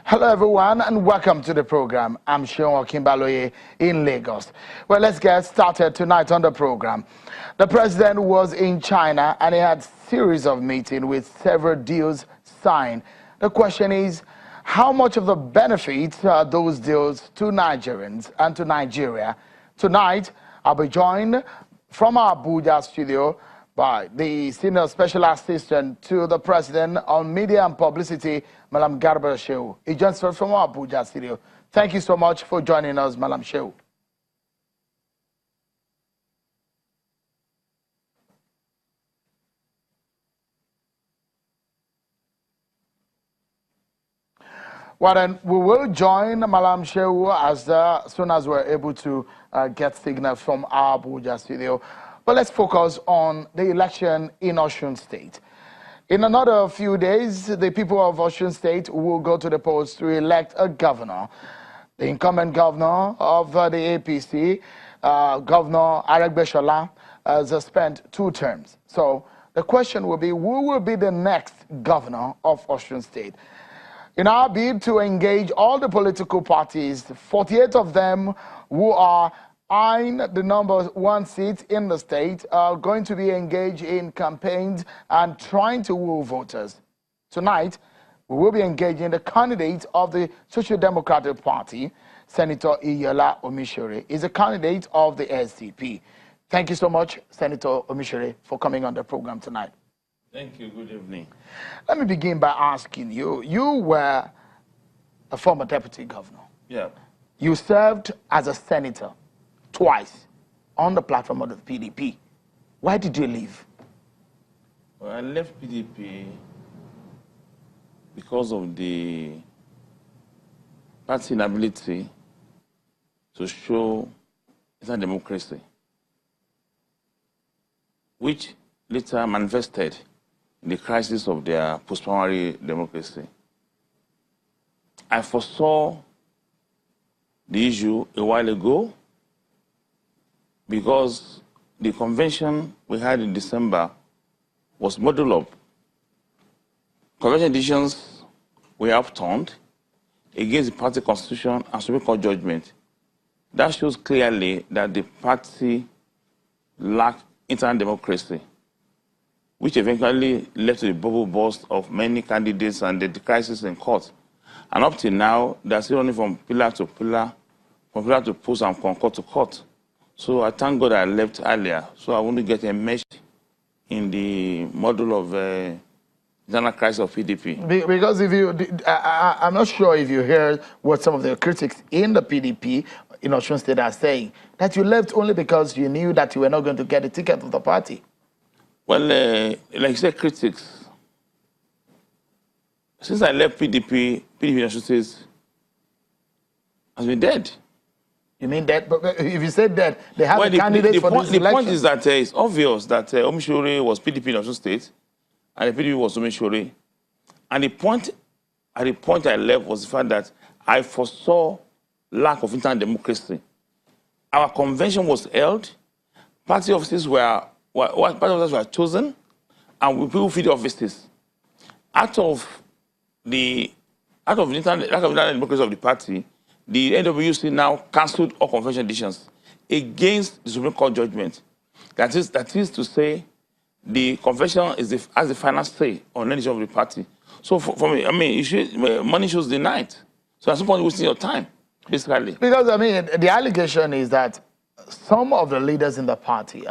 Hello everyone and welcome to the program. I'm Sean Kimbaloye in Lagos. Well, let's get started tonight on the program. The president was in China and he had a series of meetings with several deals signed. The question is, how much of the benefits are those deals to Nigerians and to Nigeria? Tonight, I'll be joined from our Abuja studio by the Senior Special Assistant to the President on Media and Publicity, Malam Garba Shehu. He joins us from our Abuja studio. Thank you so much for joining us, Malam Shehu. Well, then we will join Malam Shehu as soon as we're able to get signal from our Abuja studio. But let's focus on the election in Osun State. In another few days, the people of Osun State will go to the polls to elect a governor. The incumbent governor of the APC, Governor Ajobiewe, has spent 2 terms. So the question will be, who will be the next governor of Osun State? In our bid to engage all the political parties, 48 of them who are eyeing the number 1 seat in the state are going to be engaged in campaigns and trying to woo voters. Tonight, we will be engaging the candidate of the Social Democratic Party, Senator Omisore, is a candidate of the SDP. Thank you so much, Senator Omisore, for coming on the program tonight. Thank you. Good evening. Let me begin by asking you, you were a former deputy governor. Yeah. You served as a senator twice on the platform of the PDP. Why did you leave? Well, I left PDP because of the party inability to show internal democracy, which later manifested in the crisis of their post-primary democracy. I foresaw the issue a while ago because the convention we had in December was modeled up. Convention decisions were overturned against the party constitution and Supreme Court judgment. That shows clearly that the party lacked internal democracy, which eventually led to the bubble burst of many candidates and the crisis in court. And up till now, they're still running from pillar to pillar, from pillar to post and from court to court. So I thank God I left earlier, so I want to get enmeshed in the model of internal crisis of PDP. Because if you, I'm not sure if you heard what some of the critics in the PDP in Osun State are saying, that you left only because you knew that you were not going to get the ticket of the party. Well, like you said, critics. Since I left PDP in Osun State has been dead. You mean that? But if you said that, they have a candidate for this election. The point is that it's obvious that Omisore was PDP in Osun State, and the PDP was Omisore. And at the point I left was the fact that I foresaw lack of internal democracy. Our convention was held, party offices were chosen, and people fill the offices. Out of the lack of internal democracy of the party, the NWC now cancelled all convention decisions against the Supreme Court judgment. That is to say, the convention has the final say on any decision of the party. So for me, I mean, money shows the night. So at some point, wasting your time, basically. Because, I mean, the allegation is that some of the leaders in the party,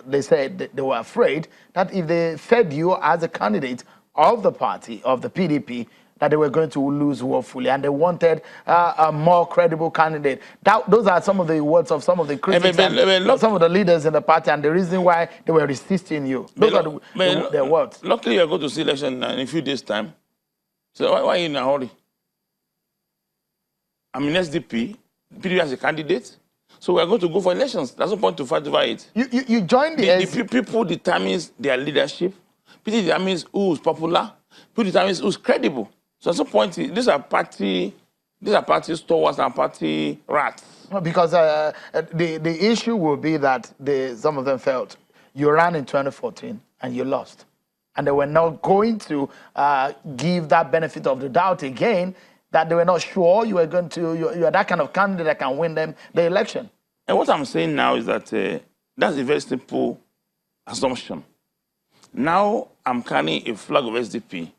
they said they were afraid that if they fed you as a candidate of the party, of the PDP, that they were going to lose woefully, and they wanted a more credible candidate. Those are some of the words of some of the critics, some of the leaders in the party, and the reason why they were resisting you. Those are their words. Luckily, you're going to see election in a few days' time. So why are you in a hurry? I'm in SDP, PDP as a candidate, so we're going to go for elections. There's no point to fight over it. You joined the people determines their leadership. People determines who's popular. People determines who's credible. So at some point, these are party stalwarts and party rats. Because the issue will be that some of them felt you ran in 2014 and you lost. And they were not going to give that benefit of the doubt again that they were not sure you were going to, you're that kind of candidate that can win them the election. And what I'm saying now is that that's a very simple assumption. Now I'm carrying a flag of SDP.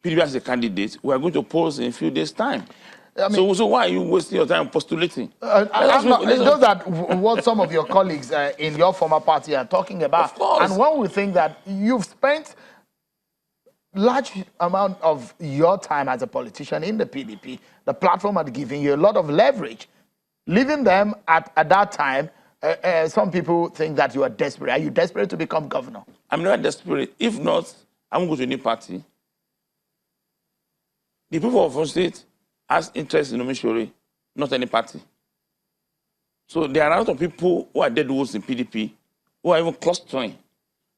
PDP as a candidate, we are going to pose in a few days' time. I mean, so why are you wasting your time postulating? Those are what some of your colleagues in your former party are talking about. Of course. And when we think that you've spent large amount of your time as a politician in the PDP, the platform had given you a lot of leverage. Leaving them at that time, some people think that you are desperate. Are you desperate to become governor? I'm never desperate. If not, I won't go to any party. The people of Osun State has interest in Omisore, not any party. So there are a lot of people who are dead wolves in PDP who are even clustering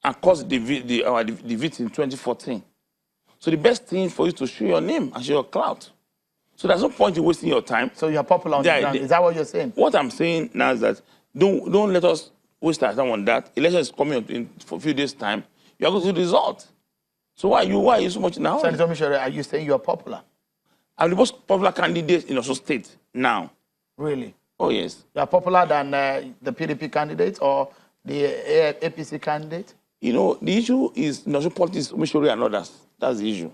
and caused the defeat in 2014. So the best thing for you to show your name and show your clout. So there's no point in wasting your time. So you're popular on the ground. Is that what you're saying? What I'm saying now is that don't let us waste our time on that. Election is coming in for a few days' time. You are going to see the result. So why are you so much now? Senator Omisore, are you saying you're popular? I'm the most popular candidate in Osun State now. Really? Oh, yes. You're popular than the PDP candidate or the APC candidate? You know, the issue is national politics, Omisore and others. That's the issue.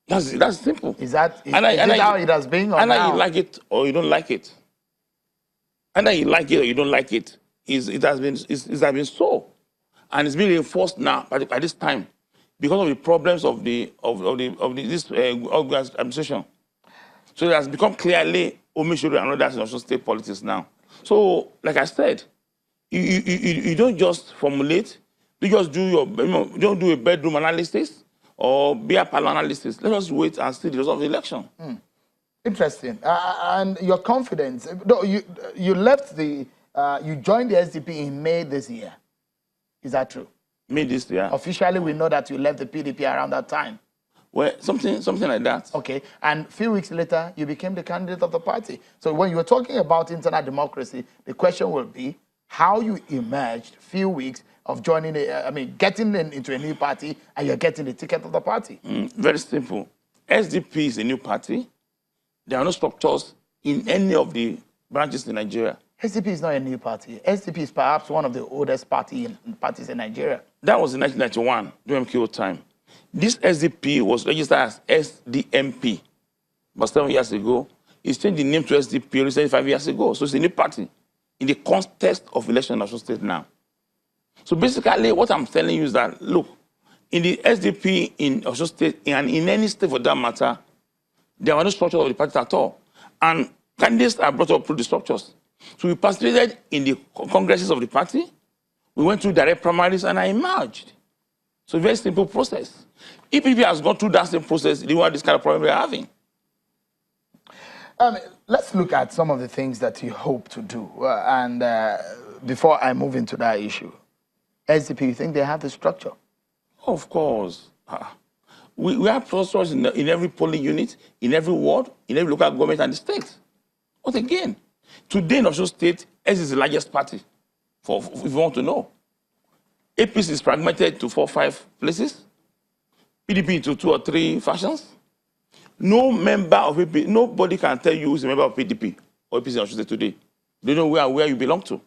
That's simple. Is that how it has been? Either you like it or you don't like it. Either you like it or you don't like it. It has been so. And it's being reinforced now by this time, because of the problems of this administration. So it has become clearly Omisore and others in Osun State politics now. So, like I said, you don't just formulate, you just don't do a bedroom analysis or beer parlor analysis. Let us wait and see the result of the election. Interesting. And your confidence, you left you joined the SDP in May this year. Is that true? May this year. Officially, we know that you left the PDP around that time. Well, something like that. Okay. And a few weeks later, you became the candidate of the party. So when you were talking about internal democracy, the question will be how you emerged a few weeks of joining, getting into a new party, and you're getting the ticket of the party. Very simple. SDP is a new party. There are no structures in any of the branches in Nigeria. SDP is not a new party. SDP is perhaps one of the oldest parties in Nigeria. That was in 1991, during MKO time. This SDP was registered as SDMP, but 7 years ago. It's changed the name to SDP recently 5 years ago. So it's a new party in the context of election in Osun State now. So basically, what I'm telling you is that, look, in the SDP in Osun State, and in any state for that matter, there were no structures of the party at all. And candidates are brought up through the structures. So we participated in the congresses of the party. We went through direct primaries and I emerged. So a very simple process. If PDP has gone through that same process, they want this kind of problem we're having. Let's look at some of the things that you hope to do. Before I move into that issue, SDP, you think they have the structure? Of course. We have structures in every polling unit, in every ward, in every local government and the state. But again, today in Osun State, S is the largest party, if you want to know. APC is fragmented to 4 or 5 places. PDP into 2 or 3 factions. No member of APC, nobody can tell you who's a member of PDP or APC in Osun State today. They don't know where you belong to.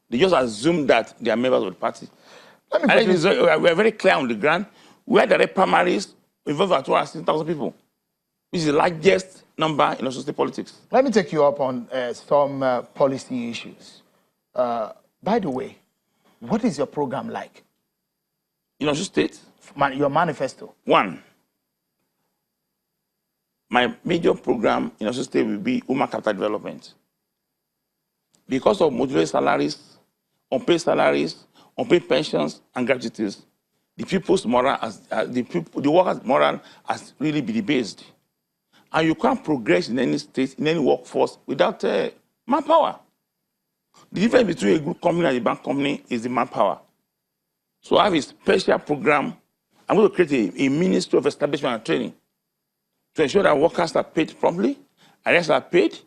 They just assume that they are members of the party. We are very clear on the ground. We had direct primaries involved about 260,000 people, which is the largest number in Osun State politics. Let me take you up on some policy issues. By the way, what is your program like? In Osun State? Your manifesto. 1, my major program in Osun State will be human capital development. Because of modulated salaries, unpaid salaries, unpaid pensions, and gratuities, the people's moral, the workers' moral has really been debased. And you can't progress in any state, in any workforce, without manpower. The difference between a good company and a bad company is the manpower. So I have a special program. I'm going to create a ministry of establishment and training to ensure that workers are paid promptly, arrests are paid,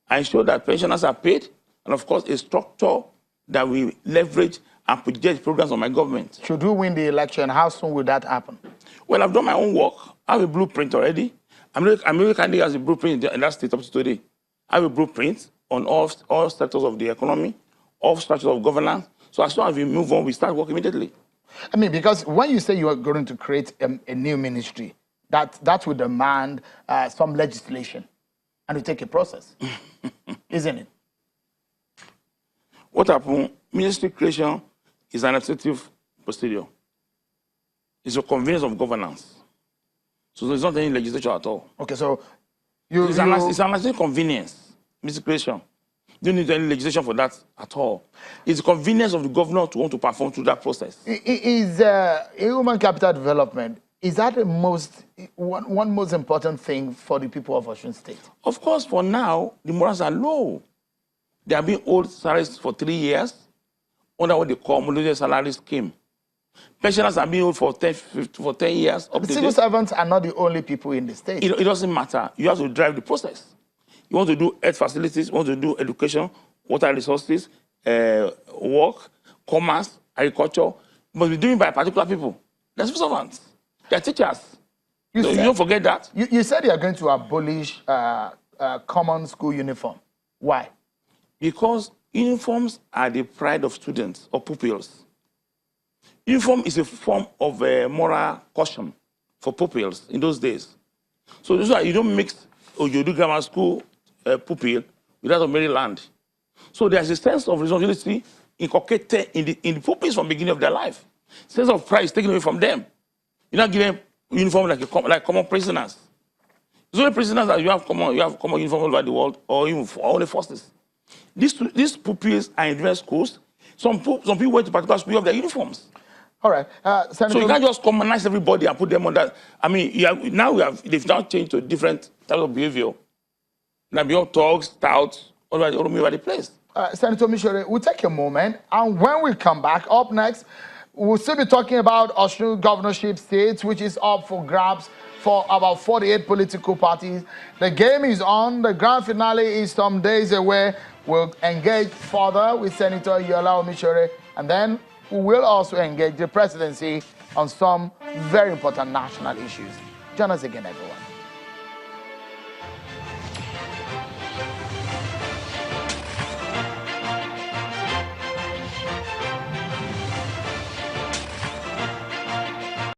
and ensure that pensioners are paid, and of course a structure that we leverage and project programs on my government. Should we win the election, how soon will that happen? Well, I've done my own work. I have a blueprint already. America has a blueprint in that state up to today. I have a blueprint on all sectors of the economy, all structures of governance. So as soon as we move on, we start work immediately. I mean, because when you say you are going to create a new ministry, that would demand some legislation and will take a process, isn't it? What happened? Ministry creation is an administrative procedure. It's a convenience of governance. So there's not any legislature at all. Okay, so it's an administrative convenience, ministry creation. You don't need any legislation for that at all. It's the convenience of the governor to want to perform through that process. Is human capital development, is that the one most important thing for the people of Osun State? Of course, for now, the morals are low. They are being owed salaries for 3 years under what they call Mulunde salary scheme. Pensioners are being owed for 10 years. Civil servants are not the only people in the state. It doesn't matter. You have to drive the process. You want to do health facilities, you want to do education, water resources, work, commerce, agriculture, but be doing by particular people. They're civil servants. They're teachers. You don't forget that. You said you are going to abolish common school uniform. Why? Because uniforms are the pride of students or pupils. Uniform is a form of moral caution for pupils in those days. So this is why you don't mix Ojodu Grammar School pupil with that of Maryland. So there's a sense of responsibility inculcated in the pupils from the beginning of their life. Sense of pride is taken away from them. You're not giving uniform like common prisoners. It's only prisoners that you have common uniform all over the world, or even for all the forces. These pupils are in different schools. Some people went to particular schools of their uniforms. All right. So you can't just commonize everybody and put them on that. I mean, they've now changed to a different type of behavior. Now, beyond thugs, touts, all over the place. Senator Omisore, we'll take a moment, and when we come back, up next, we'll still be talking about Osun governorship states, which is up for grabs for about 48 political parties. The game is on. The grand finale is some days away. We'll engage further with Senator Yola Omisore, and then we will also engage the presidency on some very important national issues. Join us again, everyone.